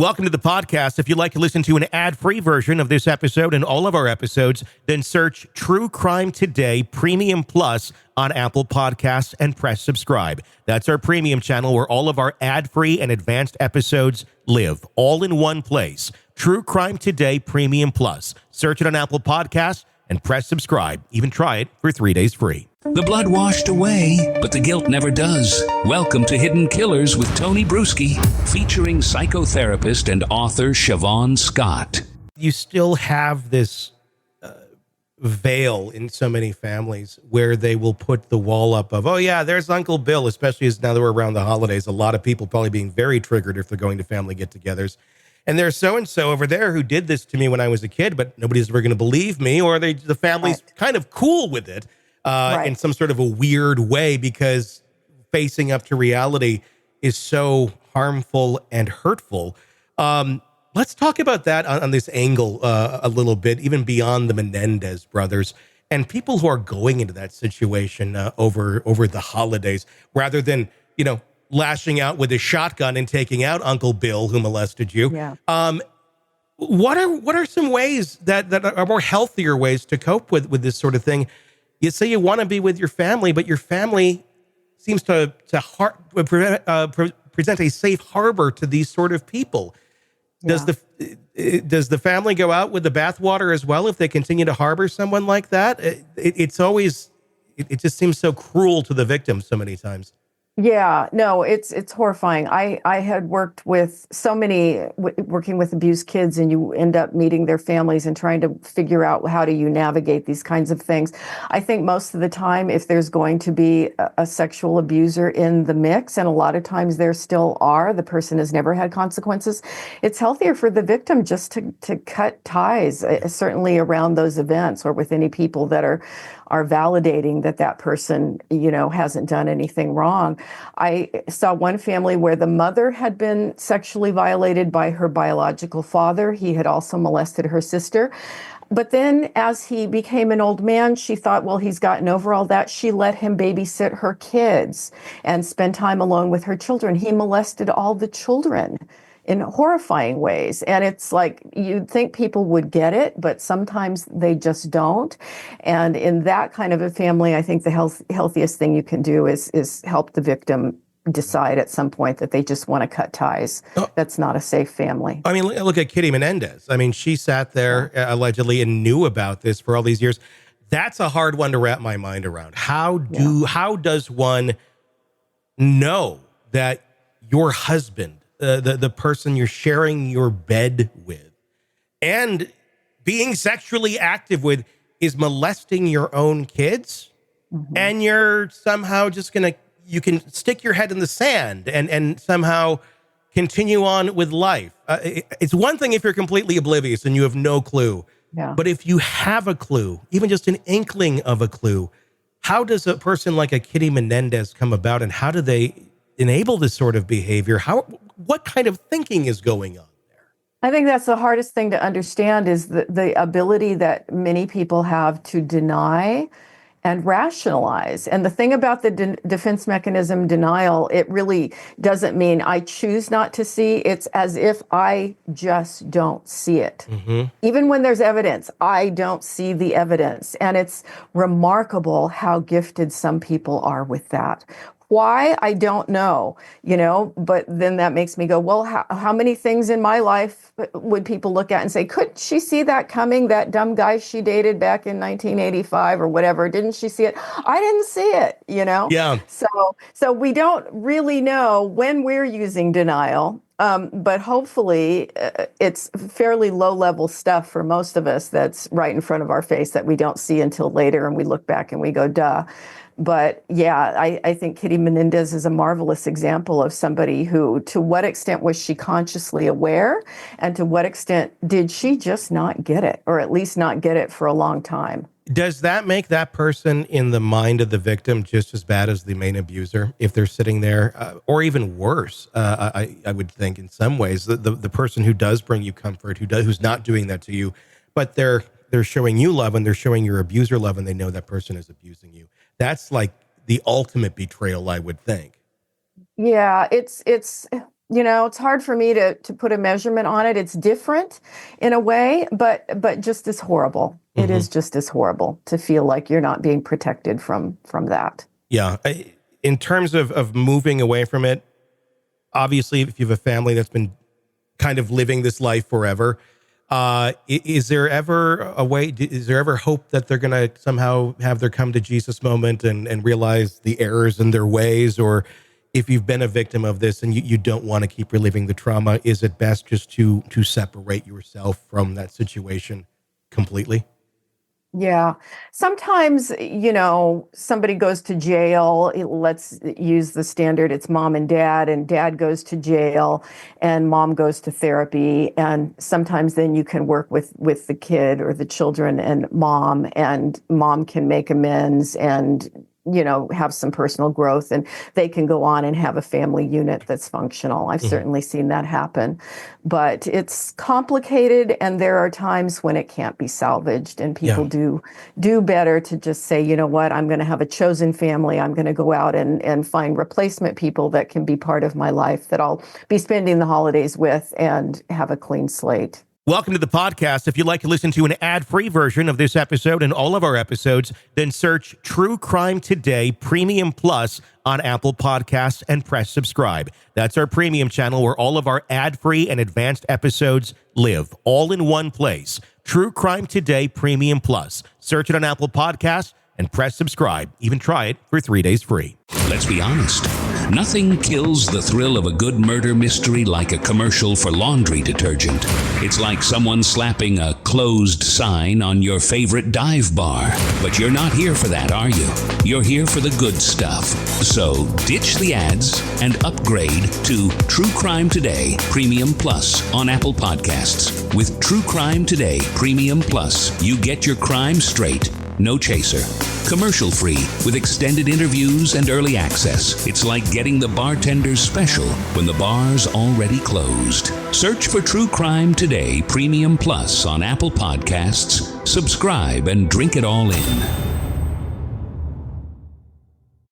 Welcome to the podcast. If you'd like to listen to an ad-free version of this episode and all of our episodes, then search True Crime Today Premium Plus on Apple Podcasts and press subscribe. That's our premium channel where all of our ad-free and advanced episodes live, all in one place. True Crime Today Premium Plus. Search it on Apple Podcasts and press subscribe. Even try it for 3 days free. The blood washed away, but the guilt never does. Welcome to Hidden Killers with Tony Bruschi, featuring psychotherapist and author Shavaun Scott. You still have this veil in so many families where they will put the wall up of, oh yeah, there's Uncle Bill, especially as now that we're around the holidays, a lot of people probably being very triggered if they're going to family get-togethers. And there's so-and-so over there who did this to me when I was a kid, but nobody's ever going to believe me, or the family's kind of cool with it. In some sort of a weird way, because facing up to reality is so harmful and hurtful. Let's talk about that on this angle a little bit, even beyond the Menendez brothers and people who are going into that situation over the holidays, rather than, lashing out with a shotgun and taking out Uncle Bill who molested you. Yeah. What are some ways that are more healthier ways to cope with this sort of thing? You say you want to be with your family, but your family seems to present a safe harbor to these sort of people. Yeah. Does the family go out with the bathwater as well if they continue to harbor someone like that? It just seems so cruel to the victim so many times. Yeah, no, it's horrifying. I had worked with so many, working with abused kids, and you end up meeting their families and trying to figure out how do you navigate these kinds of things. I think most of the time, if there's going to be a sexual abuser in the mix, and a lot of times there still are, the person has never had consequences, it's healthier for the victim just to cut ties, certainly around those events or with any people that are validating that person, hasn't done anything wrong. I saw one family where the mother had been sexually violated by her biological father. He had also molested her sister. But then as he became an old man, she thought, well, he's gotten over all that. She let him babysit her kids and spend time alone with her children. He molested all the children in horrifying ways. And it's like, you'd think people would get it, but sometimes they just don't. And in that kind of a family, I think the healthiest thing you can do is help the victim decide at some point that they just want to cut ties. That's not a safe family. I mean, look at Kitty Menendez. I mean, she sat there allegedly and knew about this for all these years. That's a hard one to wrap my mind around. How does one know that your husband, the person you're sharing your bed with and being sexually active with, is molesting your own kids? Mm-hmm. And you're somehow just you can stick your head in the sand and somehow continue on with life. It's one thing if you're completely oblivious and you have no clue. Yeah. But if you have a clue, even just an inkling of a clue, how does a person like a Kitty Menendez come about, and how do they enable this sort of behavior? What kind of thinking is going on there? I think that's the hardest thing to understand, is the ability that many people have to deny and rationalize. And the thing about the defense mechanism denial, it really doesn't mean I choose not to see. It's as if I just don't see it. Mm-hmm. Even when there's evidence, I don't see the evidence. And it's remarkable how gifted some people are with that. Why? I don't know, but then that makes me go, well, how many things in my life would people look at and say, couldn't she see that coming? That dumb guy she dated back in 1985 or whatever, didn't she see it? I didn't see it, Yeah. So we don't really know when we're using denial. But hopefully it's fairly low-level stuff for most of us that's right in front of our face that we don't see until later, and we look back and we go, duh. But yeah, I think Kitty Menendez is a marvelous example of somebody who, to what extent was she consciously aware, and to what extent did she just not get it, or at least not get it for a long time? Does that make that person in the mind of the victim just as bad as the main abuser if they're sitting there, or even worse? I would think in some ways the person who does bring you comfort, who's not doing that to you, but they're showing you love and they're showing your abuser love, and they know that person is abusing you. That's like the ultimate betrayal, I would think. Yeah, it's It's hard for me to put a measurement on it. It's different in a way, but just as horrible. It is just as horrible to feel like you're not being protected from that. Yeah. In terms of moving away from it, obviously, if you have a family that's been kind of living this life forever, is there ever a way, is there ever hope that they're going to somehow have their come to Jesus moment and realize the errors in their ways? Or if you've been a victim of this and you don't want to keep reliving the trauma, is it best just to separate yourself from that situation completely? Yeah. Sometimes, somebody goes to jail. Let's use the standard. It's mom and dad goes to jail and mom goes to therapy. And sometimes then you can work with the kid or the children and mom can make amends and have some personal growth, and they can go on and have a family unit that's functional. I've certainly seen that happen, but it's complicated, and there are times when it can't be salvaged, and people do better to just say, you know what, I'm going to have a chosen family. I'm going to go out and find replacement people that can be part of my life that I'll be spending the holidays with and have a clean slate. Welcome to the podcast. If you'd like to listen to an ad-free version of this episode and all of our episodes, then search True Crime Today Premium Plus on Apple Podcasts and press subscribe. That's our premium channel where all of our ad-free and advanced episodes live, all in one place. True Crime Today Premium Plus. Search it on Apple Podcasts and press subscribe. Even try it for 3 days free. Let's be honest. Nothing kills the thrill of a good murder mystery like a commercial for laundry detergent. It's like someone slapping a closed sign on your favorite dive bar. But you're not here for that, are you? You're here for the good stuff. So ditch the ads and upgrade to True Crime Today Premium Plus on Apple Podcasts. With True Crime Today Premium Plus, you get your crime straight. No chaser. Commercial free with extended interviews and early access. It's like getting the bartender's special when the bar's already closed. Search for True Crime Today Premium Plus on Apple Podcasts. Subscribe and drink it all in.